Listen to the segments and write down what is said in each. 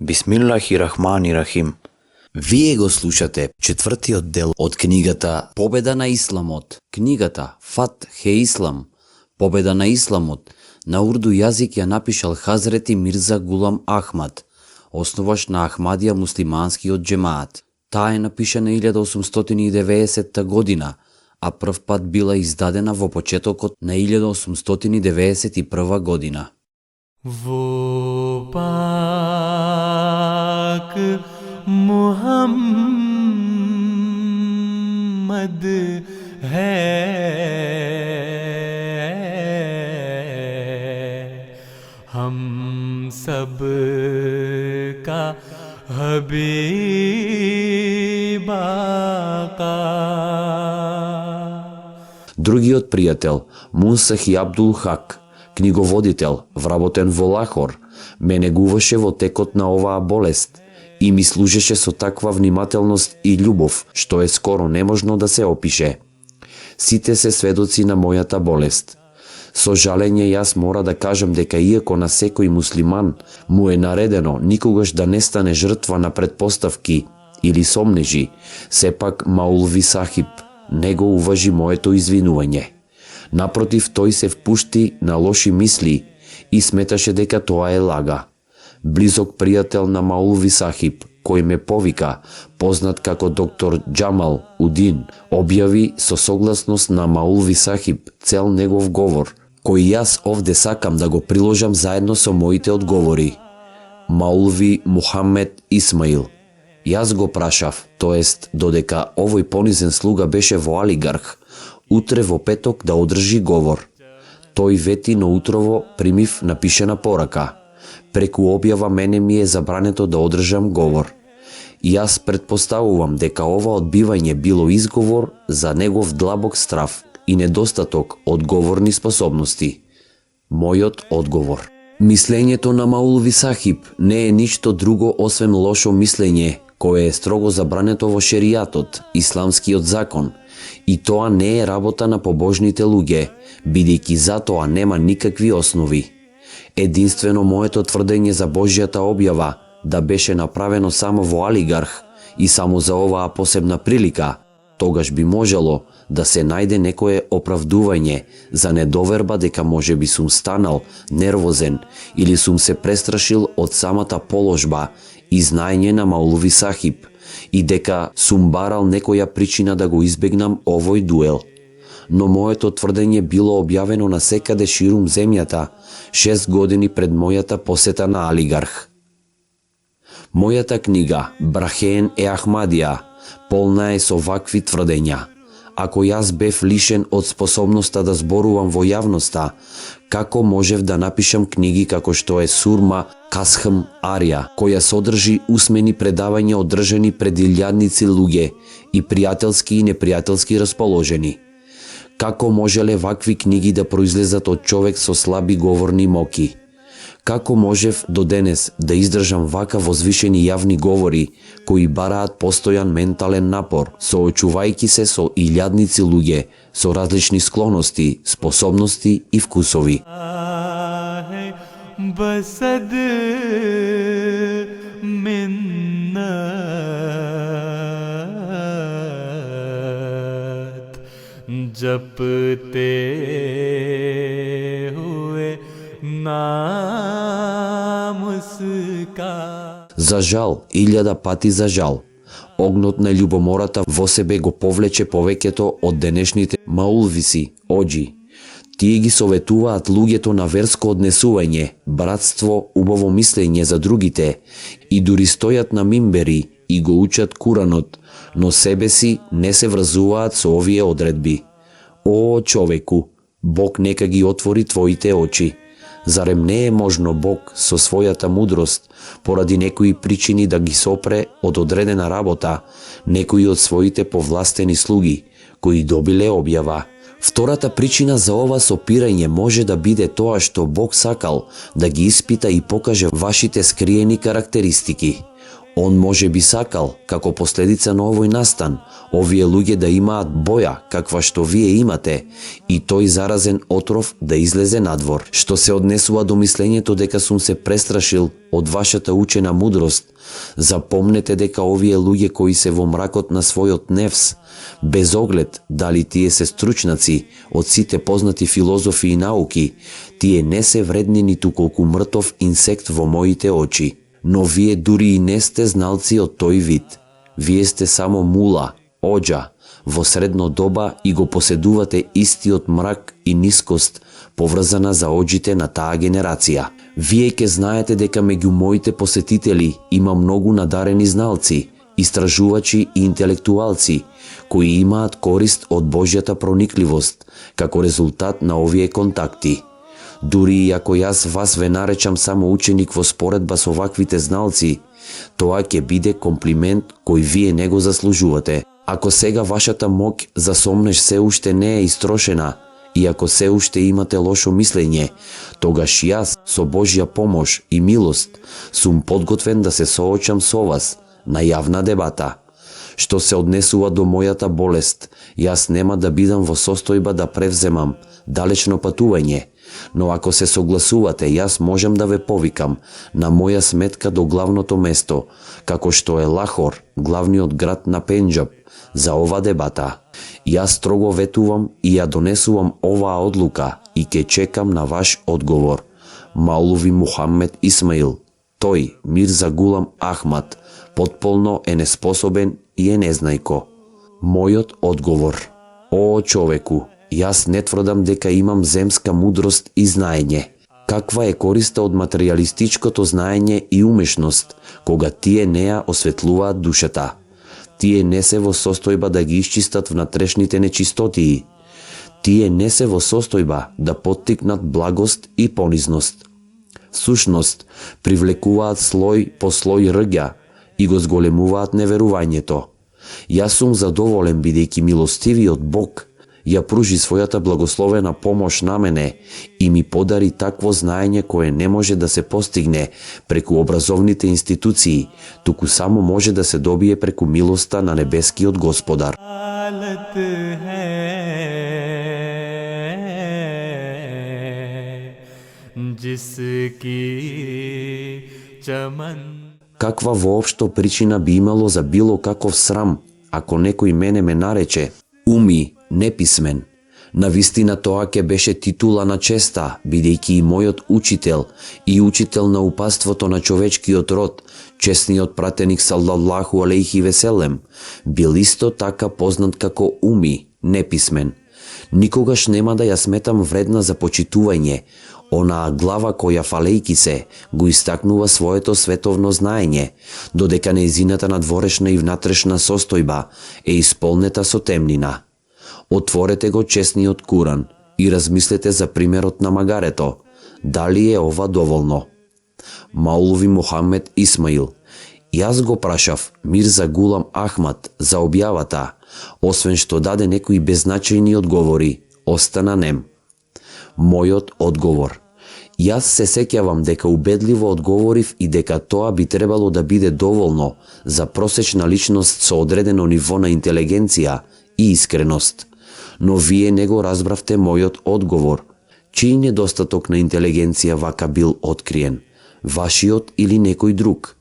Бисмиллахи-рахмани-рахим. Вие го слушате четвртиот дел од книгата Победа на исламот. Книгата Фат хе Ислам, Победа на исламот, на урду јазик ја напишал Хазрети Мирза Гулам Ахмад, основаш на Ахмадија муслиманскиот џемаат. Таа е напишана 1890 година, а прв пат била издадена во почетокот на 1891 година. वो पाक मुहम्मद है हम सब का हबीब आका. Другиот пријател, Мунсахи Абдул Хак, книговодител, вработен во Лахор, ме негуваше во текот на оваа болест и ми служеше со таква внимателност и љубов, што е скоро неможно да се опише. Сите се сведоци на мојата болест. Со жалење јас мора да кажам дека иако на секој муслиман му е наредено никогаш да не стане жртва на предпоставки или сомнежи, сепак Маулви Сахиб не го уважи моето извинување. Напротив, тој се впушти на лоши мисли и сметаше дека тоа е лага. Близок пријател на Маулви Сахиб, кој ме повика, познат како доктор Џамал Удин, објави со согласност на Маулви Сахиб цел негов говор, кој јас овде сакам да го приложам заедно со моите одговори. Маулви Мухамед Исмаил. Јас го прашав, тоест додека овој понизен слуга беше во Алигарх, утре во петок да одржи говор. Тој вети, но утрово примив напишена порака. Преку објава мене ми е забрането да одржам говор. Јас претпоставувам дека ова одбивање било изговор за негов длабок страв и недостаток од говорни способности. Мојот одговор. Мислењето на Маулви Сахиб не е ништо друго освен лошо мислење, кое е строго забрането во шеријатот, исламскиот закон, и тоа не е работа на побожните луѓе, бидејќи за тоа нема никакви основи. Единствено моето тврдење за Божјата објава да беше направено само во Алигарх и само за оваа посебна прилика, тогаш би можело да се најде некое оправдување за недоверба дека можеби сум станал нервозен или сум се престрашил од самата положба и знаење на Маулви Сахиб и дека сум барал некоја причина да го избегнам овој дуел. Но моето тврдење било објавено на секаде ширум земјата 6 години пред мојата посета на Алигарх. Мојата книга Брахеен е Ахмадија полна е со вакви тврдења. Ако јас бев лишен од способноста да зборувам во јавноста, како можев да напишам книги како што е Сурма Касхм Арија, која содржи усмени предавања одржани пред илјадници луѓе и пријателски и непријателски расположени? Како можеле вакви книги да произлезат од човек со слаби говорни моки? Како можев до денес да издржам вака возвишени јавни говори, кои бараат постојан ментален напор, соочувајќи се со илјадници луѓе, со различни склоности, способности и вкусови? बसद मिन्नत जपते हुए नाम उसका. За жал, 1000 пати за жал. Огнот на љубомората во себе го повлече повеќето од денешните маулвиси, оџи. Тие ги советуваат луѓето на верско однесување, братство, убаво мислење за другите и дури стојат на мимбери и го учат Куранот, но себе си не се врзуваат со овие одредби. О, човеку, Бог нека ги отвори твоите очи. Зарем не е можно Бог со својата мудрост, поради некои причини да ги сопре од одредена работа некои од своите повластени слуги, кои добиле објава? Втората причина за ова сопирање може да биде тоа што Бог сакал да ги испита и покаже вашите скриени карактеристики. Он може би сакал, како последица на овој настан, овие луѓе да имаат боја, каква што вие имате, и тој заразен отров да излезе надвор. Што се однесува до мислењето дека сум се престрашил од вашата учена мудрост, запомнете дека овие луѓе кои се во мракот на својот невс, без оглед дали тие се стручнаци од сите познати филозофи и науки, тие не се вредни ниту колку мртов инсект во моите очи. Но вие дури и не сте зналци од тој вид. Вие сте само мула, оџа, во средно доба и го поседувате истиот мрак и нискост поврзана за оџите на таа генерација. Вие ќе знаете дека меѓу моите посетители има многу надарени зналци, истражувачи и интелектуалци, кои имаат корист од Божјата проникливост, како резултат на овие контакти. Дури и ако јас вас ве наречам само ученик во споредба со ваквите зналци, тоа ќе биде комплимент кој вие не го заслужувате. Ако сега вашата моќ за сомнеш се уште не е истрошена, и ако се уште имате лошо мислење, тогаш јас, со Божја помош и милост, сум подготвен да се соочам со вас на јавна дебата. Што се однесува до мојата болест, јас нема да бидам во состојба да превземам далечно патување, но ако се согласувате, јас можам да ве повикам на моја сметка до главното место, како што е Лахор, главниот град на Пенџаб, за ова дебата. Јас строго ветувам и ја донесувам оваа одлука и ке чекам на ваш одговор. Маулви Мухамед Исмаил, тој, Мирза Гулам Ахмад, потполно е неспособен и е незнајко. Мојот одговор. О, човеку, јас не тврдам дека имам земска мудрост и знаење. Каква е користа од материјалистичкото знаење и умешност, кога тие не ја осветлуваат душата? Тие не се во состојба да ги исчистат внатрешните нечистотии. Тие не се во состојба да поттикнат благост и понизност. Всушност, привлекуваат слој по слој рѓа и го зголемуваат неверувањето. Јас сум задоволен бидејќи милостивиот Бог ја пружи својата благословена помош на мене и ми подари такво знаење кое не може да се постигне преку образовните институции, туку само може да се добие преку милоста на небескиот Господар. Каква воопшто причина би имало за било каков срам, ако некој мене ме нарече уми, неписмен? Навистина тоа ќе беше титула на честа, бидејќи и мојот учител и учител на упатството на човечкиот род, чесниот пратеник саллаллаху алейхи веселем, бил исто така познат како уми, неписмен. Никогаш нема да ја сметам вредна за почитување, онаа глава која фалејки се, го истакнува своето световно знаење, додека нејзината надворешна и внатрешна состојба е исполнета со темнина. Отворете го честниот Куран и размислете за примерот на магарето. Дали е ова доволно? Маулви Мухамед Исмаил. Јас го прашав Мирза Гулам Ахмад за објавата, освен што даде некои беззначајни одговори, остана нем. Мојот одговор. Јас се сеќавам дека убедливо одговорив и дека тоа би требало да биде доволно за просечна личност со одредено ниво на интелигенција и искреност. Но вие не го разбравте мојот одговор. Чиј недостаток на интелигенција вака бил откриен? Вашиот или некој друг?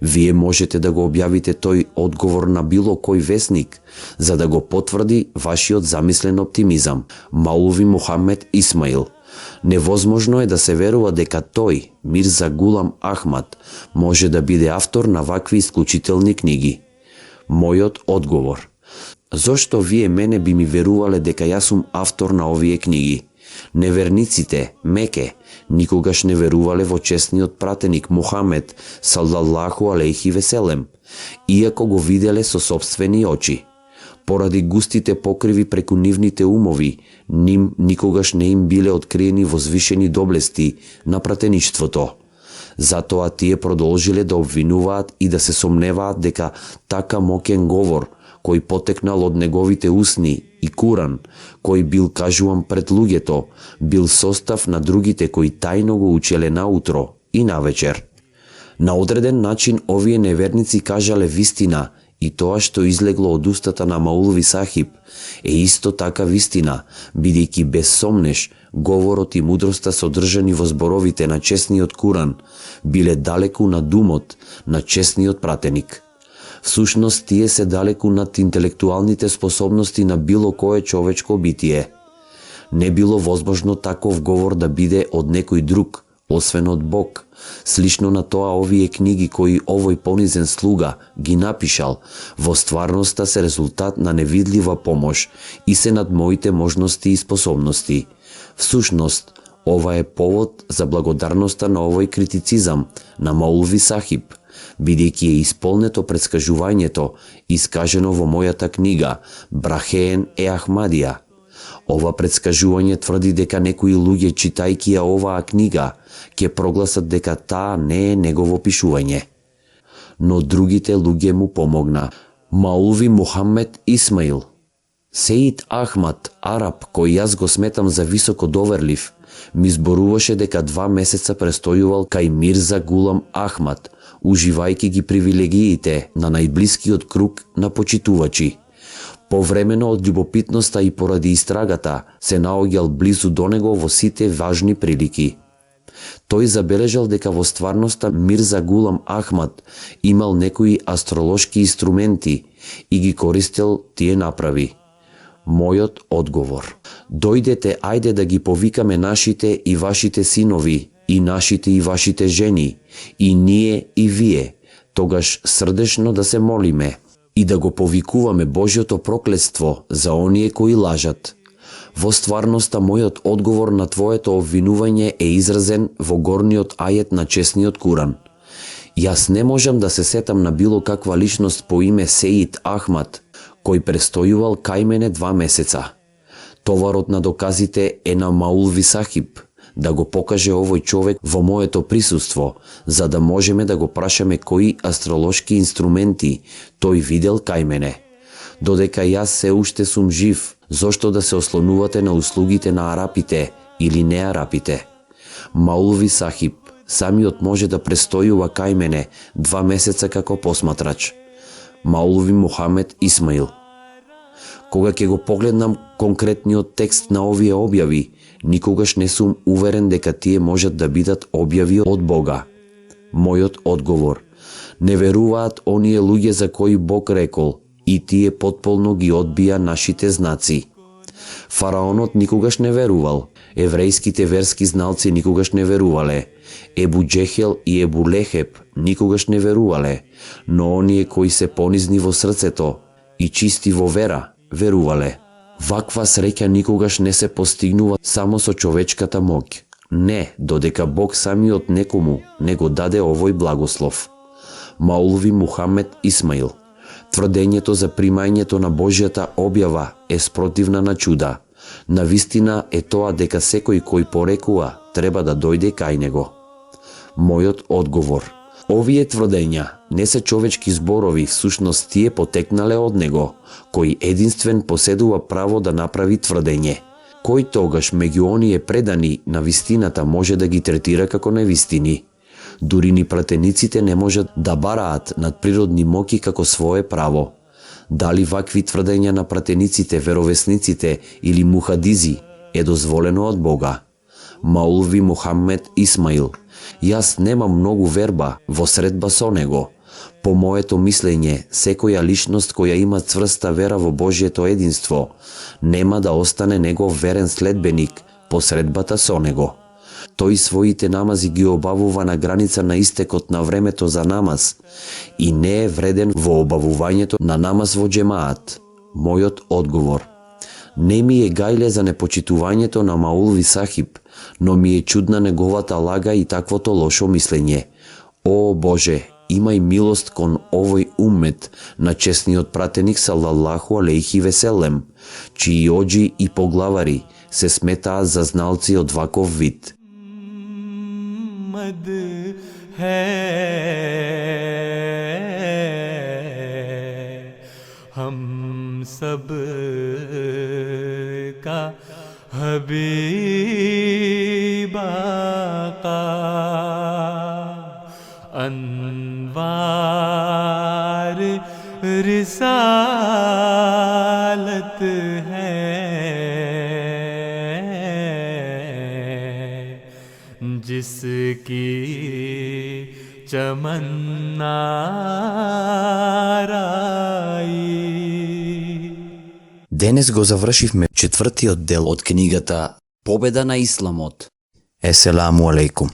Вие можете да го објавите тој одговор на било кој весник, за да го потврди вашиот замислен оптимизам. Маулви Мухамед Исмаил. Невозможно е да се верува дека тој, Мирза Гулам Ахмад, може да биде автор на вакви исклучителни книги. Мојот одговор. Зошто вие мене би ми верувале дека јас сум автор на овие книги? Неверниците, Меке, никогаш не верувале во честниот пратеник Мухамед саллаллаху алейхи веселем, иако го виделе со сопствени очи. Поради густите покриви преку нивните умови, ним никогаш не им биле откриени возвишени доблести на пратеништвото. Затоа тие продолжиле да обвинуваат и да се сомневаат дека така моќен говор, кој потекнал од неговите усни, и Куран, кој бил кажуван пред луѓето, бил состав на другите кои тајно го учеле наутро и навечер. На одреден начин овие неверници кажале вистина и тоа што излегло од устата на Маулви Сахиб е исто така вистина, бидејќи без сомнеш говорот и мудроста содржани во зборовите на чесниот Куран биле далеку над умот на чесниот пратеник. Всушност тие се далеку над интелектуалните способности на било кое човечко битие. Не било возможно таков говор да биде од некој друг, освен од Бог. Слично на тоа овие книги кои овој понизен слуга ги напишал, во стварноста се резултат на невидлива помош и се над моите можности и способности. Всушност, ова е повод за благодарноста на овој критицизам на Маулви Сахиб, бидејќи е исполнето предскажувањето искажено во мојата книга Брахеен е Ахмадија. Ова предскажување тврди дека некои луѓе читајќи ја оваа книга ќе прогласат дека таа не е негово пишување. Но другите луѓе му помогна. Маулви Мухамед Исмаил. Сеид Ахмад, араб кој јас го сметам за високо доверлив, ми зборуваше дека 2 месеца престојувал кај Мирза Гулам Ахмад, уживајќи ги привилегиите на најблискиот круг на почитувачи. Повремено од љубопитноста и поради истрагата се наоѓал близу до него во сите важни прилики. Тој забележал дека во стварноста Мирза Гулам Ахмад имал некои астролошки инструменти и ги користел тие направи. Мојот одговор: дојдете, ајде да ги повикаме нашите и вашите синови, и нашите и вашите жени, и ние и вие, тогаш срдечно да се молиме и да го повикуваме Божјото проклетство за оние кои лажат. Во стварноста мојот одговор на твоето обвинување е изразен во горниот ајет на чесниот Куран. Јас не можам да се сетам на било каква личност по име Сеид Ахмад, кој престојувал кај мене 2 месеца. Товарот на доказите е на Маулви Сахиб, да го покаже овој човек во моето присуство, за да можеме да го прашаме кои астролошки инструменти тој видел кај мене. Додека јас се уште сум жив, зошто да се ослонувате на услугите на арапите или не арапите? Маулви Сахиб самиот може да престојува кај мене 2 месеца како посматрач. Маулви Мухамед Исмаил. Кога ќе го погледнам конкретниот текст на овие објави, никогаш не сум уверен дека тие можат да бидат објави од Бога. Мојот одговор: не веруваат оние луѓе за кои Бог рекол, и тие потполно ги одбија нашите знаци. Фараонот никогаш не верувал, еврејските верски зналци никогаш не верувале, Ебу Джехел и Ебу Лехеб никогаш не верувале, но оние кои се понизни во срцето и чисти во вера, верувале. Ваква среќа никогаш не се постигнува само со човечката моќ. Не, додека Бог самиот некому не го даде овој благослов. Маулви Мухамед Исмаил. Тврдењето за примањето на Божјата објава е спротивна на чуда. Навистина е тоа дека секој кој порекува треба да дојде кај него. Мојот одговор: овие тврдења не се човечки зборови, всушност тие потекнале од него, кој единствен поседува право да направи тврдење. Кој тогаш меѓу оние предани на вистината може да ги третира како невистини? Дури ни пратениците не можат да бараат надприродни моки како свое право. Дали вакви тврдења на пратениците, веровесниците или мухадизи е дозволено од Бога? Маулви Мухамед Исмаил. Јас немам многу верба во средба со него. По моето мислење, секоја личност која има цврста вера во Божјето единство, нема да остане негов верен следбеник по средбата со него. Тој своите намази ги обавува на граница на истекот на времето за намаз и не е вреден во обавувањето на намаз во джемаат. Мојот одговор: не ми е гајле за непочитувањето на Маулви Сахиб, но ми е чудна неговата лага и таквото лошо мислење. О Боже, имај милост кон овој уммет на чесниот пратеник салаллаху алейхи веселем, чии оџи и поглавари се сметаат за зналци од ваков вид. मद है हम सब का हबीब आका रिसालत है जिसकी चमन्ना раи. Денес го завршивме четвртиот дел од книгата Победа на исламот. Еселаму алейкум.